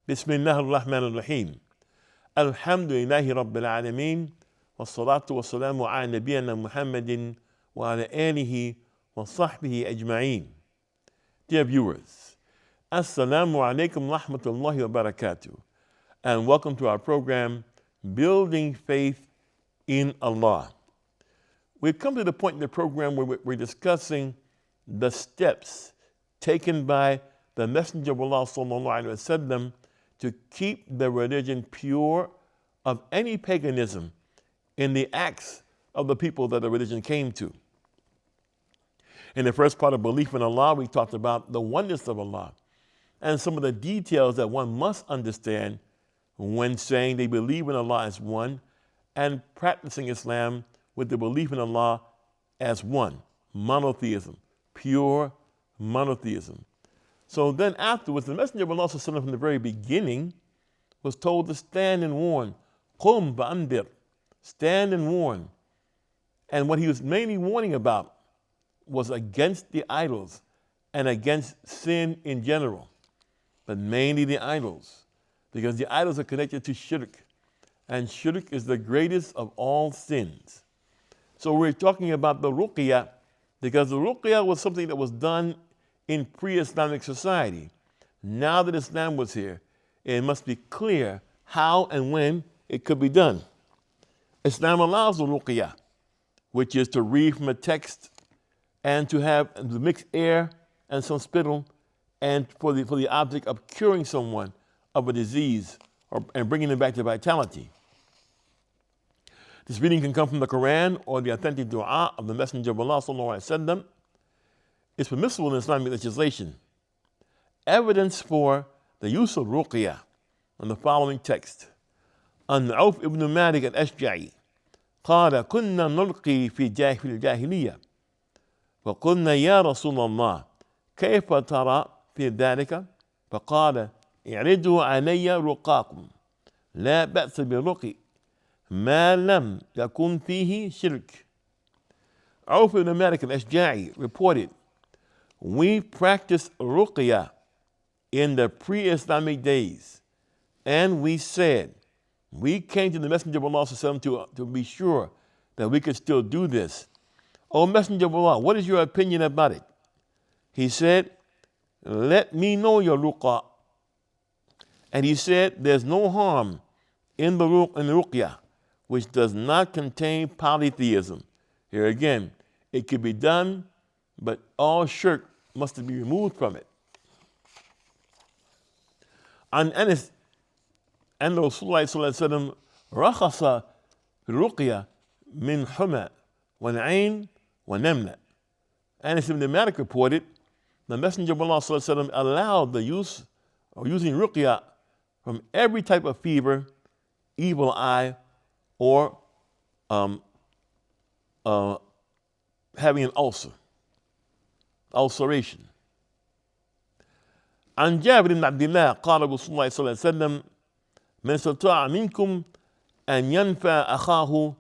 Bismillah ar-Rahman ar-Rahim. Alhamdulillahi Rabbil Alameen. Wassalatu wassalamu ala nabiyyina Muhammadin wa ala alihi wa sahbihi ajma'een. Dear viewers, Assalamu alaikum rahmatullahi wa barakatuh, and welcome to our program, Building Faith in Allah. We've come to the point in the program where we're discussing the steps taken by the Messenger of Allah sallallahu alaihi wasallam to keep the religion pure of any paganism in the acts of the people that the religion came to. In the first part of belief in Allah, we talked about the oneness of Allah and some of the details that one must understand when saying they believe in Allah as one and practicing Islam with the belief in Allah as one, monotheism, pure monotheism. So then afterwards, the Messenger of Allah from the very beginning was told to stand and warn. Qum ba'andir, stand and warn. And what he was mainly warning about was against the idols and against sin in general, but mainly the idols, because the idols are connected to shirk, and shirk is the greatest of all sins. So we're talking about the Ruqyah, because the Ruqyah was something that was done in pre-Islamic society. Now that Islam was here, it must be clear how and when it could be done. Islam allows the Ruqyah, which is to read from a text and to have the mixed air and some spittle, and for the object of curing someone of a disease and bringing them back to vitality. This reading can come from the Quran or the authentic dua of the Messenger of Allah sallallahu alaihi wasallam. It's permissible in Islamic legislation. Evidence for the use of Ruqyah on the following text. An Auf ibn Malik al-Ashja'i قال كنا نلقي في الجاهلية فقلنا يا رسول الله كيف ترى في ذلك فقال اعرضوا علي رقاكم لا بأس بالرقي ما لم يكن فيه شرك. Auf ibn Malik al-Ashja'i reported, we practiced Ruqyah in the pre-Islamic days, and we said, we came to the Messenger of Allah to be sure that we could still do this. O Messenger of Allah, what is your opinion about it? He said, let me know your ruqa. And he said, there's no harm in the Ruqyah, which does not contain polytheism. Here again, it could be done, but all shirk must be removed from it. An Anas and Rasulullah sallallahu alaihi wasallam rakhasa ruqya min huma wa ain wa namla. Anas ibn Malik reported, the Messenger of Allah sallallahu alaihi wasallam allowed the use or using ruqya from every type of fever, evil eye, or having an ulceration. عن جابر بن عبد الله قال رسول الله صلى الله عليه وسلم من استطاع منكم أن ينفع أخاه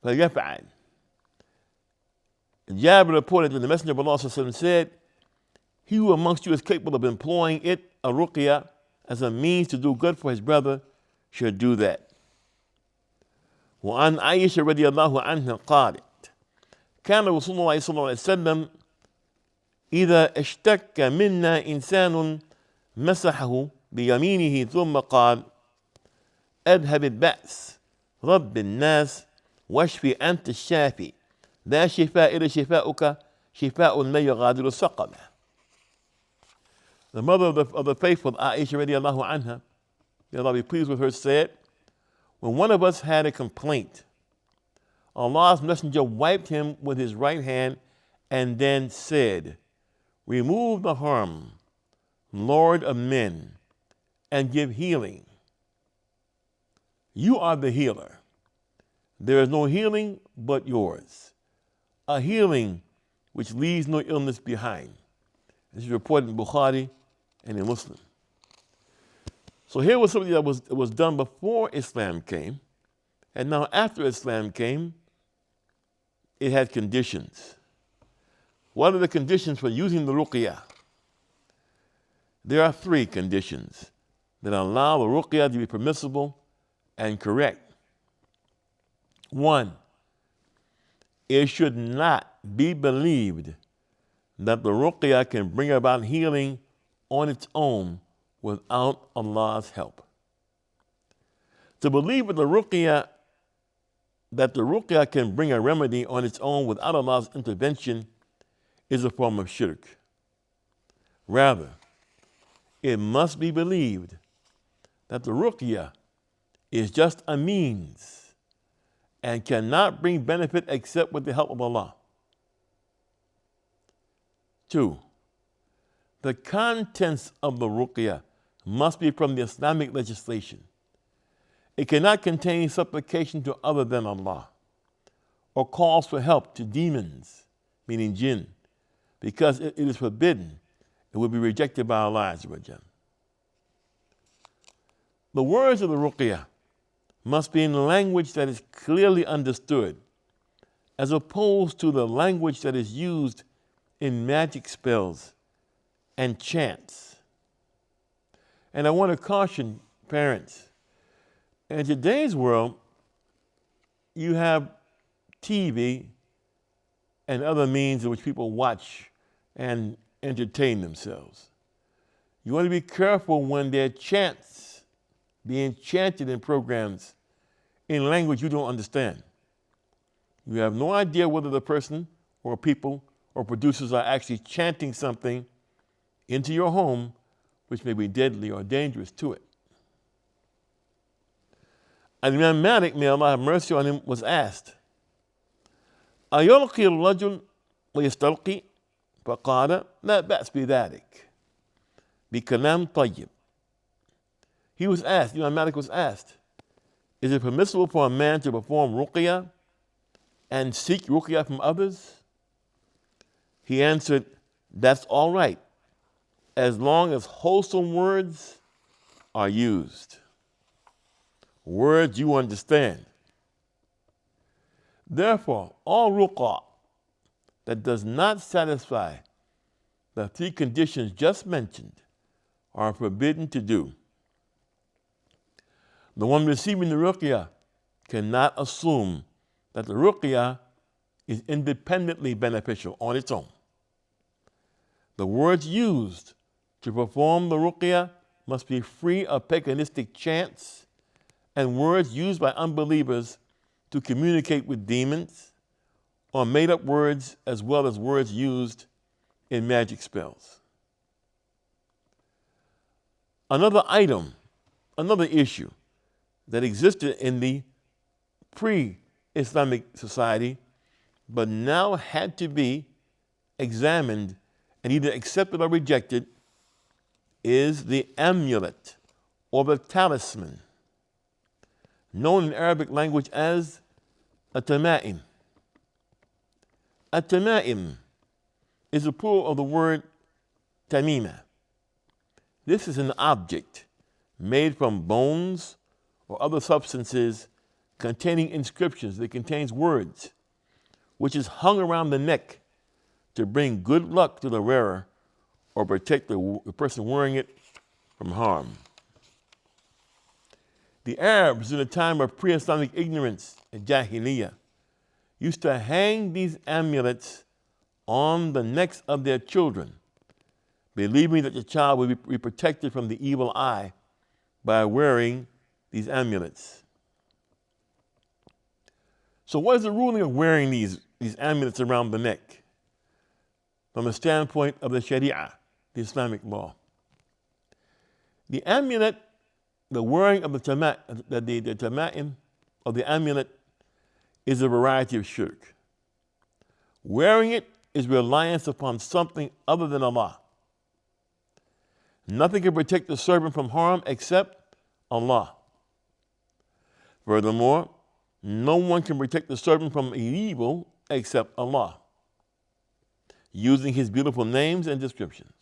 فليفعل. Jabir reported that the Messenger of Allah said, he who amongst you is capable of employing it, a ruqyah, as a means to do good for his brother, should do that. وعن عائشة رضي الله عنها قالت كان رسول الله صلى الله عليه وسلم إذا اشتك منا إنسان مسحه بيمينه ثم قال أذهب البأس رب الناس واشفي أنت الشافي لا شفاء إلا شفاؤك شفاء لا يغادر سقما. The mother of the faithful, Aisha radiallahu anha, may Allah be pleased with her, said, when one of us had a complaint, Allah's Messenger wiped him with his right hand and then said, remove the harm, Lord of men, and give healing. You are the healer. There is no healing but yours. A healing which leaves no illness behind. This is reported in Bukhari and in Muslim. So here was something that was done before Islam came, and now after Islam came, it had conditions. What are the conditions for using the Ruqyah? There are 3 conditions. that allow the ruqyah to be permissible and correct. 1, it should not be believed that the ruqyah can bring about healing on its own without Allah's help. To believe that the ruqyah can bring a remedy on its own without Allah's intervention is a form of shirk. Rather, it must be believed that the ruqyah is just a means and cannot bring benefit except with the help of Allah. 2, the contents of the ruqyah must be from the Islamic legislation. It cannot contain supplication to other than Allah or calls for help to demons, meaning jinn, because it is forbidden. It will be rejected by Allah Azza wa Jal. The words of the ruqyah must be in language that is clearly understood, as opposed to the language that is used in magic spells and chants. And I want to caution parents, in today's world, you have TV and other means in which people watch and entertain themselves. You want to be careful when there are chants being chanted in programs in language you don't understand. You have no idea whether the person or people or producers are actually chanting something into your home which may be deadly or dangerous to it. And Imam Malik, may Allah have mercy on him, was asked, أَيُلْقِي الرَّجُلُ وَيَسْتَلْقِي فَقَالَ لَا بَأْسَ بِذَلِكَ بِكَلَامٍ طَيِّبٍ. He was asked, Imam Malik was asked, is it permissible for a man to perform ruqyah and seek ruqyah from others? He answered, that's all right, as long as wholesome words are used. Words you understand. Therefore, all ruqyah that does not satisfy the 3 conditions just mentioned are forbidden to do. The one receiving the ruqyah cannot assume that the ruqyah is independently beneficial on its own. The words used to perform the ruqyah must be free of paganistic chants and words used by unbelievers to communicate with demons, or made-up words as well as words used in magic spells. Another issue that existed in the pre-Islamic society but now had to be examined and either accepted or rejected is the amulet or the talisman, known in Arabic language as a tama'im. A tama'im is a plural of the word tamima. This is an object made from bones or other substances containing inscriptions. It contains words, which is hung around the neck to bring good luck to the wearer or protect the person wearing it from harm. The Arabs, in the time of pre-Islamic ignorance and Jahiliyyah, used to hang these amulets on the necks of their children, believing that the child would be protected from the evil eye by wearing these amulets. So what is the ruling of wearing these amulets around the neck from the standpoint of the Shariah, the Islamic law? The amulet, the wearing of the tama'im of the amulet is a variety of shirk. Wearing it is reliance upon something other than Allah. Nothing can protect the servant from harm except Allah. Furthermore, no one can protect the servant from evil except Allah, using His beautiful names and descriptions,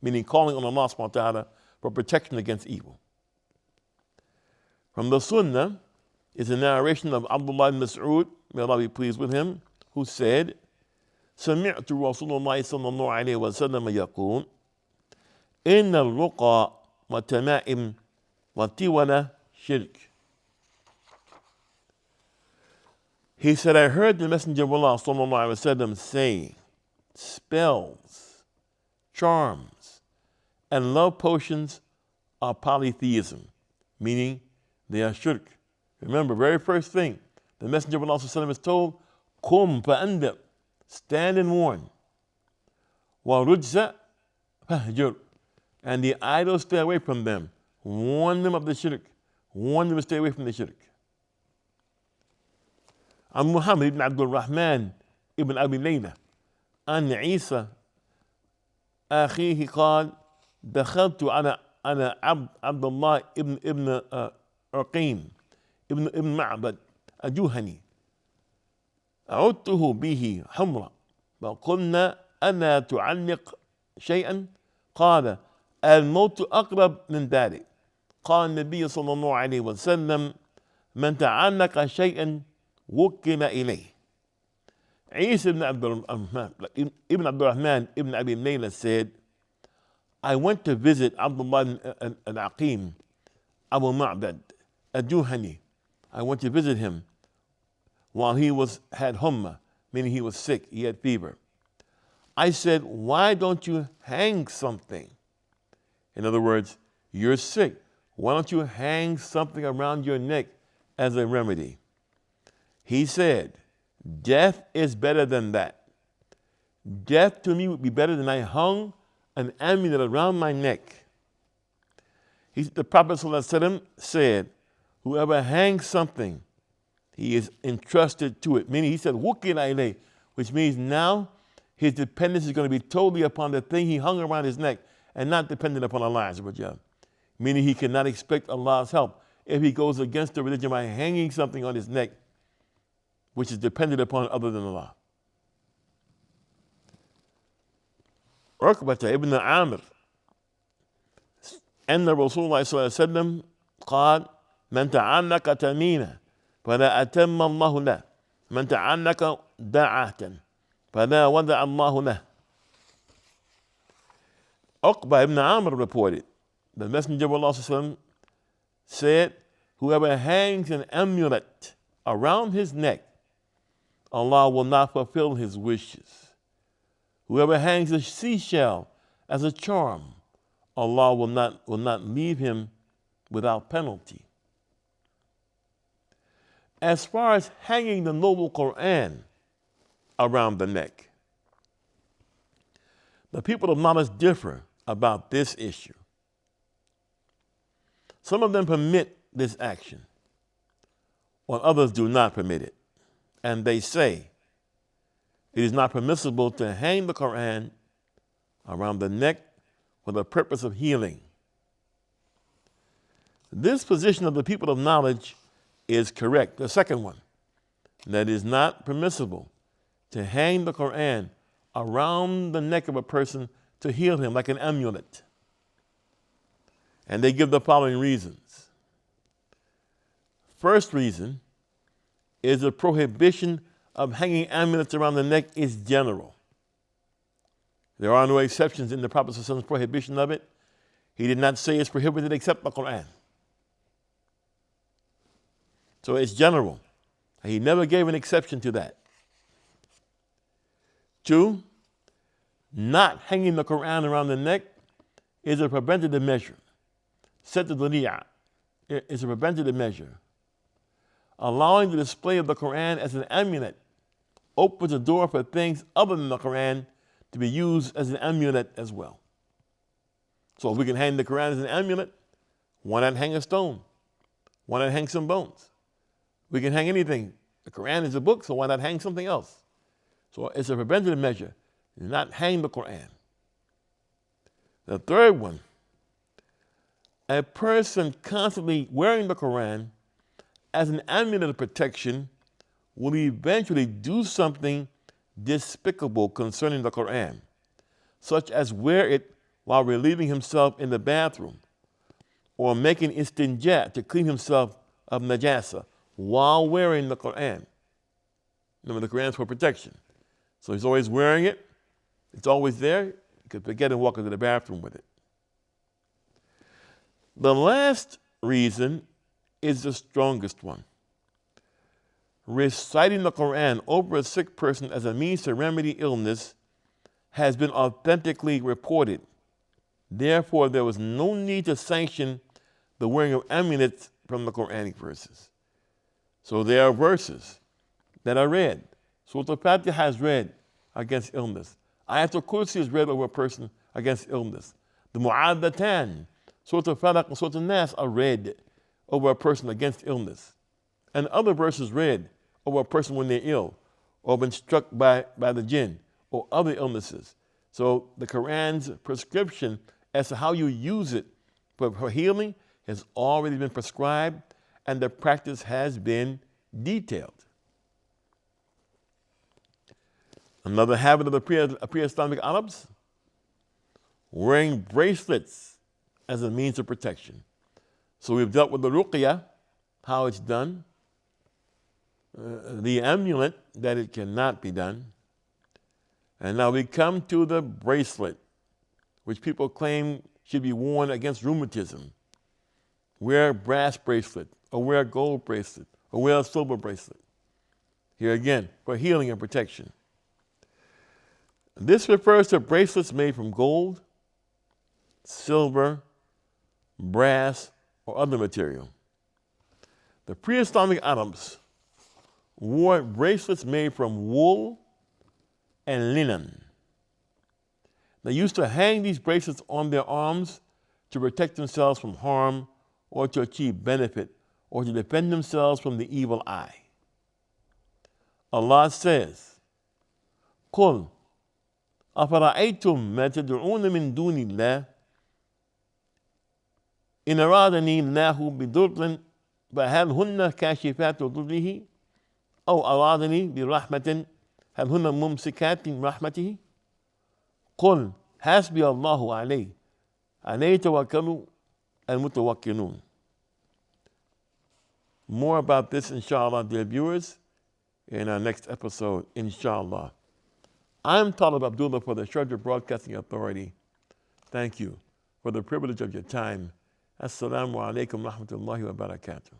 meaning calling on Allah subhanahu wa ta'ala for protection against evil. From the Sunnah is a narration of Abdullah ibn Mas'ud, may Allah be pleased with him, who said, سمعت رسول الله صلى الله عليه وسلم يقول إن الرقى وتمائم وطيولة شرك. He said, I heard the Messenger of Allah sallallahu alaihi wasallam say, spells, charms, and love potions are polytheism, meaning they are shirk. Remember, very first thing, the Messenger of Allah sallallahu alaihi wasallam is told, Kum fa'andab, stand and warn. Wa rujza fahjur, and the idols stay away from them. Warn them of the shirk. Warn them to stay away from the shirk. عن محمد بن عبد الرحمن ابن أبي ليلى عن عيسى أخيه قال دخلت على عبد الله ابن عقيم ابن معبد الجهني عدته به حمرا فقلنا ألا تعلق شيئا قال الموت أقرب من ذلك قال النبي صلى الله عليه وسلم من تعلق شيئا وكل إليه. Isa ibn Abdul Rahman ibn Abi Layla said, I went to visit Abdullah al-Aqim Abu Ma'bad al-Juhani. I went to visit him while he had humma, meaning he was sick, he had fever. I said, why don't you hang something? In other words, you're sick. Why don't you hang something around your neck as a remedy? He said, death is better than that. Death to me would be better than I hung an amulet around my neck. The Prophet ﷺ said, whoever hangs something, he is entrusted to it. Meaning he said, Ruqyah ilayh, which means now his dependence is going to be totally upon the thing he hung around his neck and not dependent upon Allah Azza wa Jalla. Meaning he cannot expect Allah's help if he goes against the religion by hanging something on his neck which is dependent upon other than Allah. Ruqyah ibn Amr أن رسول الله صلى الله عليه وسلم قال من تعلق تميمة فلا أتم الله له من تعلق دعاة فلا وضع الله له. Ruqyah ibn Amr reported, the Messenger of Allah صلى الله عليه وسلم said, whoever hangs an amulet around his neck, Allah will not fulfill his wishes. Whoever hangs a seashell as a charm, Allah will not leave him without penalty. As far as hanging the noble Quran around the neck, the people of knowledge differ about this issue. Some of them permit this action, while others do not permit it. And they say it is not permissible to hang the Quran around the neck for the purpose of healing. This position of the people of knowledge is correct. The second one, that it is not permissible to hang the Quran around the neck of a person to heal him like an amulet. And they give the following reasons. First reason is the prohibition of hanging amulets around the neck is general. There are no exceptions in the Prophet's prohibition of it. He did not say it's prohibited except the Quran. So it's general. He never gave an exception to that. 2, not hanging the Quran around the neck is a preventative measure. Set the Shariah is a preventative measure. Allowing the display of the Quran as an amulet opens the door for things other than the Quran to be used as an amulet as well. So if we can hang the Quran as an amulet, why not hang a stone? Why not hang some bones? We can hang anything. The Quran is a book, so why not hang something else? So it's a preventative measure. Not hang the Quran. The third one, a person constantly wearing the Quran as an amulet of protection will eventually do something despicable concerning the Quran, such as wear it while relieving himself in the bathroom, or making istinja to clean himself of najasa while wearing the Quran. Remember, the Quran is for protection. So he's always wearing it. It's always there. You could forget and walk into the bathroom with it. The last reason is the strongest one. Reciting the Quran over a sick person as a means to remedy illness has been authentically reported. Therefore, there was no need to sanction the wearing of amulets from the Quranic verses. So there are verses that are read. Surah Al-Fatiha is read against illness. Ayatul Kursi is read over a person against illness. The Mu'adhatan, Surah Al-Falaq and Surah Al-Nas are read over a person against illness. And other verses read over a person when they're ill or been struck by the jinn or other illnesses. So the Quran's prescription as to how you use it for healing has already been prescribed, and the practice has been detailed. Another habit of the pre-Islamic Arabs, wearing bracelets as a means of protection. So we've dealt with the Ruqyah, how it's done, the amulet, that it cannot be done. And now we come to the bracelet, which people claim should be worn against rheumatism. Wear a brass bracelet, or wear a gold bracelet, or wear a silver bracelet. Here again, for healing and protection. This refers to bracelets made from gold, silver, brass, or other material. The pre-Islamic Arabs wore bracelets made from wool and linen. They used to hang these bracelets on their arms to protect themselves from harm or to achieve benefit or to defend themselves from the evil eye. Allah says, قُلْ أَفَرَأَيْتُم مَا تَدْعُونَ مِن دُونِ اللَّهِ إِنْ أَرَادَنِي اللَّهُ بِضُرٍّ فَهَلْ هُنَّ كَاشِفَاتُ ضُرِّهِ أَوْ أَرَادَنِي بِرَحْمَةٍ هَلْ هُنَّ مُمْسِكَاتٍ رَحْمَتِهِ قُلْ حَسْبِيَ اللَّهُ عَلَيْهِ تَوَكَّلُوا الْمُتَوَكِّلُونَ. More about this, inshallah, dear viewers, in our next episode, inshallah. I'm Talib Abdullah for the Sharjah Broadcasting Authority. Thank you for the privilege of your time. Assalamu alaikum wa rahmatullahi wa barakatuh.